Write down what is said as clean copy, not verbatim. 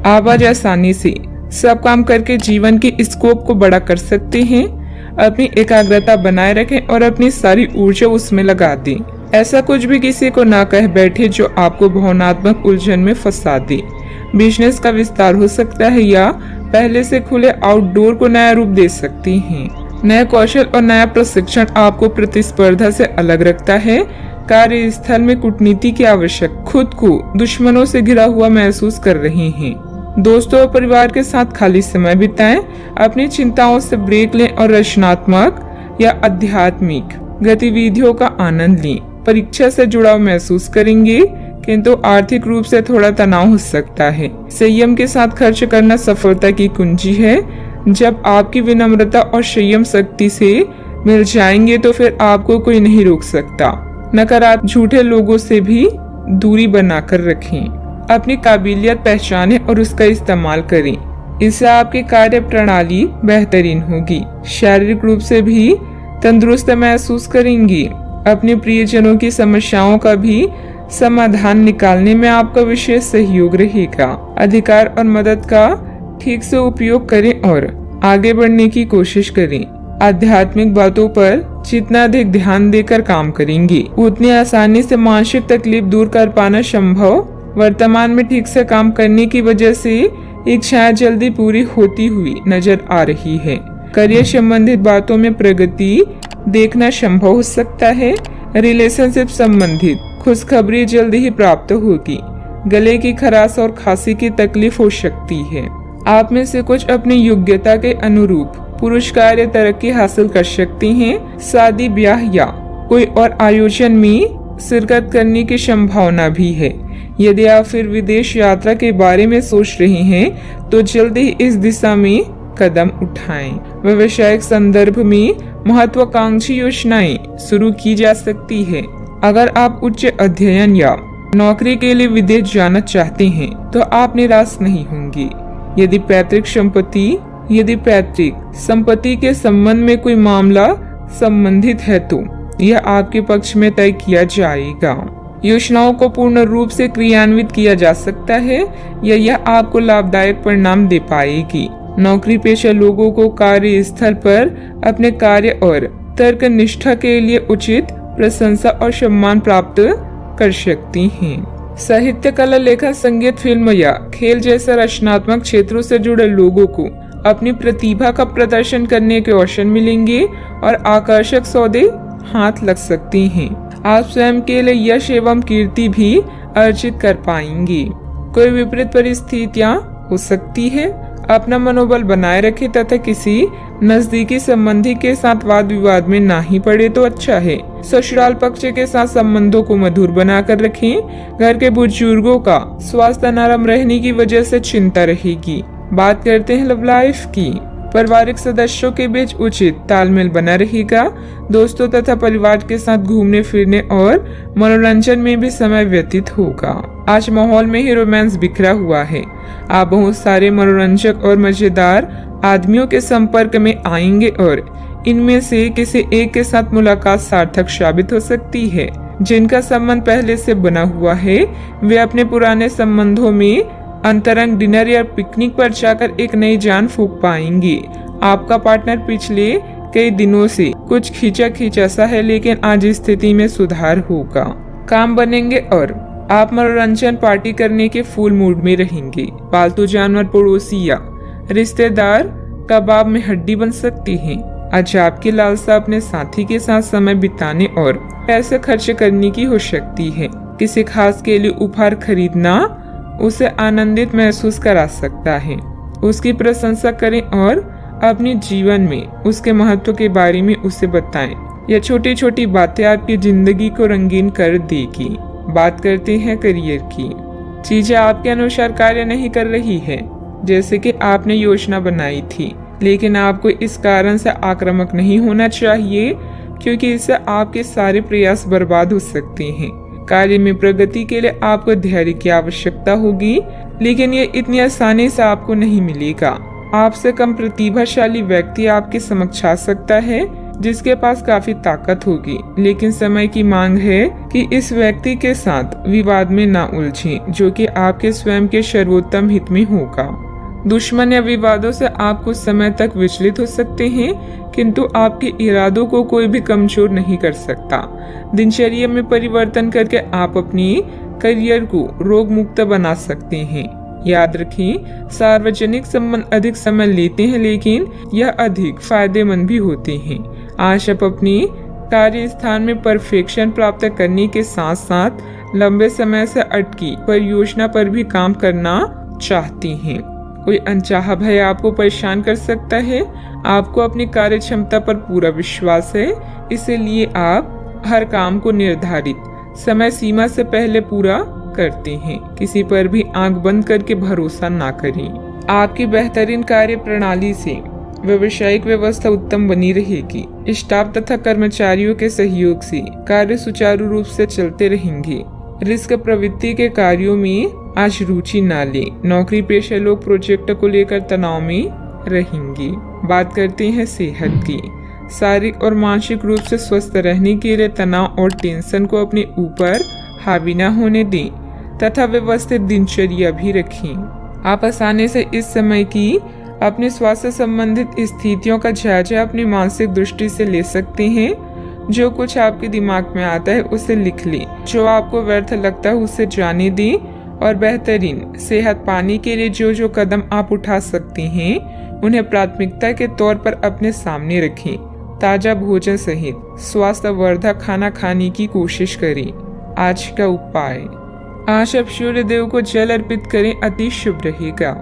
आप आज आसानी से सब काम करके जीवन के स्कोप को बड़ा कर सकते हैं। अपनी एकाग्रता बनाए रखें और अपनी सारी ऊर्जा उसमें लगा दें। ऐसा कुछ भी किसी को ना कह बैठे जो आपको भावनात्मक उलझन में फंसा दे। बिजनेस का विस्तार हो सकता है या पहले से खुले आउटडोर को नया रूप दे सकती हैं। नया कौशल और नया प्रशिक्षण आपको प्रतिस्पर्धा से अलग रखता है। कार्यस्थल में कूटनीति की आवश्यक, खुद को दुश्मनों से घिरा हुआ महसूस कर रहे हैं। दोस्तों और परिवार के साथ खाली समय बिताएं। अपनी चिंताओं से ब्रेक लें और रचनात्मक या आध्यात्मिक गतिविधियों का आनंद लें। परीक्षा से जुड़ाव महसूस करेंगे, किंतु आर्थिक रूप से थोड़ा तनाव हो सकता है। संयम के साथ खर्च करना सफलता की कुंजी है। जब आपकी विनम्रता और संयम शक्ति से मिल जाएंगे तो फिर आपको कोई नहीं रोक सकता। नकारात्मक झूठे लोगों से भी दूरी बनाकर रखें। अपनी काबिलियत पहचानें और उसका इस्तेमाल करें। इससे आपकी कार्य प्रणाली बेहतरीन होगी। शारीरिक रूप से भी तंदुरुस्त महसूस करेंगी। अपने प्रियजनों की समस्याओं का भी समाधान निकालने में आपका विशेष सहयोग रहेगा। अधिकार और मदद का ठीक से उपयोग करें और आगे बढ़ने की कोशिश करें। आध्यात्मिक बातों पर जितना अधिक ध्यान देकर काम करेंगे, उतनी आसानी से मानसिक तकलीफ दूर कर पाना संभव। वर्तमान में ठीक से काम करने की वजह से इच्छाएं जल्दी पूरी होती हुई नजर आ रही है। करियर संबंधित बातों में प्रगति देखना संभव हो सकता है। रिलेशनशिप संबंधित खुशखबरी जल्दी ही प्राप्त होगी। गले की खराश और खांसी की तकलीफ हो सकती है। आप में से कुछ अपनी योग्यता के अनुरूप पुरस्कार या तरक्की हासिल कर सकते हैं। शादी, ब्याह या कोई और आयोजन में शिरकत करने की संभावना भी है। यदि आप फिर विदेश यात्रा के बारे में सोच रहे हैं तो जल्दी ही इस दिशा में कदम उठाएं। व्यावसायिक संदर्भ में महत्वाकांक्षी योजनाएं शुरू की जा सकती है। अगर आप उच्च अध्ययन या नौकरी के लिए विदेश जाना चाहते हैं तो आप निराश नहीं होंगे। यदि पैतृक संपत्ति के संबंध में कोई मामला संबंधित है तो यह आपके पक्ष में तय किया जाएगा। योजनाओं को पूर्ण रूप से क्रियान्वित किया जा सकता है या यह आपको लाभदायक परिणाम दे पाएगी। नौकरी पेशा लोगों को कार्यस्थल पर अपने कार्य और तर्क निष्ठा के लिए उचित प्रशंसा और सम्मान प्राप्त कर सकती हैं। साहित्य, कला, लेखन, संगीत, फिल्म या खेल जैसे रचनात्मक क्षेत्रों से जुड़े लोगों को अपनी प्रतिभा का प्रदर्शन करने के अवसर मिलेंगे और आकर्षक सौदे हाथ लग सकती हैं। आप स्वयं के लिए यश एवं कीर्ति भी अर्जित कर पाएंगे। कोई विपरीत परिस्थितियां हो सकती है। अपना मनोबल बनाए रखें तथा किसी नजदीकी संबंधी के साथ वाद विवाद में ना ही पड़े तो अच्छा है। ससुराल पक्ष के साथ संबंधों को मधुर बनाकर रखें। घर के बुजुर्गों का स्वास्थ्य नरम रहने की वजह से चिंता रहेगी। बात करते हैं लव लाइफ की। पारिवारिक सदस्यों के बीच उचित तालमेल बना रहेगा। दोस्तों तथा परिवार के साथ घूमने फिरने और मनोरंजन में भी समय व्यतीत होगा। आज माहौल में ही रोमांस बिखरा हुआ है। आप बहुत सारे मनोरंजक और मजेदार आदमियों के संपर्क में आएंगे और इनमें से किसी एक के साथ मुलाकात सार्थक साबित हो सकती है। जिनका संबंध पहले से बना हुआ है वे अपने पुराने संबंधों में अंतरंग डिनर या पिकनिक पर जाकर एक नई जान फूंक पाएंगे। आपका पार्टनर पिछले कई दिनों से कुछ खींचा सा है, लेकिन आज स्थिति में सुधार होगा। काम बनेंगे और आप मनोरंजन पार्टी करने के फुल मूड में रहेंगे। पालतू जानवर, पड़ोसी या रिश्तेदार कबाब में हड्डी बन सकती हैं। आज आपकी लालसा अपने साथी के साथ समय बिताने और पैसे खर्च करने की हो सकती है। किसी खास के लिए उपहार खरीदना उसे आनंदित महसूस करा सकता है। उसकी प्रशंसा करें और अपने जीवन में उसके महत्व के बारे में उसे बताएं। यह छोटी छोटी बातें आपकी जिंदगी को रंगीन कर देगी। बात करते हैं करियर की। चीजें आपके अनुसार कार्य नहीं कर रही है जैसे कि आपने योजना बनाई थी, लेकिन आपको इस कारण से आक्रामक नहीं होना चाहिए क्योंकि इससे आपके सारे प्रयास बर्बाद हो सकते हैं। कार्य में प्रगति के लिए आपको धैर्य की आवश्यकता होगी, लेकिन ये इतनी आसानी से आपको नहीं मिलेगा। आपसे कम प्रतिभाशाली व्यक्ति आपके समक्ष आ सकता है जिसके पास काफी ताकत होगी, लेकिन समय की मांग है कि इस व्यक्ति के साथ विवाद में ना उलझें, जो कि आपके स्वयं के सर्वोत्तम हित में होगा। दुश्मन या विवादों से आप कुछ समय तक विचलित हो सकते हैं, किंतु आपके इरादों को कोई भी कमजोर नहीं कर सकता। दिनचर्या में परिवर्तन करके आप अपनी करियर को रोग मुक्त बना सकते हैं। याद रखें, सार्वजनिक संबंध अधिक समय लेते हैं, लेकिन यह अधिक फायदेमंद भी होते हैं। आज आप अपनी कार्य स्थान में परफेक्शन प्राप्त करने के साथ साथ लंबे समय से अटकी परियोजना पर भी काम करना चाहती हैं। कोई अनचाहा भय आपको परेशान कर सकता है। आपको अपनी कार्य क्षमता पर पूरा विश्वास है, इसलिए आप हर काम को निर्धारित समय सीमा से पहले पूरा करते हैं। किसी पर भी आंख बंद करके भरोसा ना करें। आपकी बेहतरीन कार्य प्रणाली से व्यावसायिक व्यवस्था उत्तम बनी रहेगी। स्टाफ तथा कर्मचारियों के सहयोग से कार्य सुचारू रूप से चलते रहेंगे। रिस्क प्रवृत्ति के कार्यों में आज रुचि ना ले। नौकरी पेशा लोग प्रोजेक्ट को लेकर तनाव में रहेंगे। बात करते हैं सेहत की। शारीरिक और मानसिक रूप से स्वस्थ रहने के लिए तनाव और टेंशन को अपने ऊपर हावी न होने दें तथा व्यवस्थित दिनचर्या भी रखें। आप आसानी से इस समय की अपने स्वास्थ्य संबंधित स्थितियों का जायजा अपनी मानसिक दृष्टि से ले सकते हैं। जो कुछ आपके दिमाग में आता है उसे लिख लें। जो आपको व्यर्थ लगता है उसे जाने दें और बेहतरीन सेहत पाने के लिए जो जो कदम आप उठा सकते हैं उन्हें प्राथमिकता के तौर पर अपने सामने रखें। ताजा भोजन सहित स्वास्थ्यवर्धक खाना खाने की कोशिश करें। आज का उपाय, आज आप सूर्य देव को जल अर्पित करें, अति शुभ रहेगा।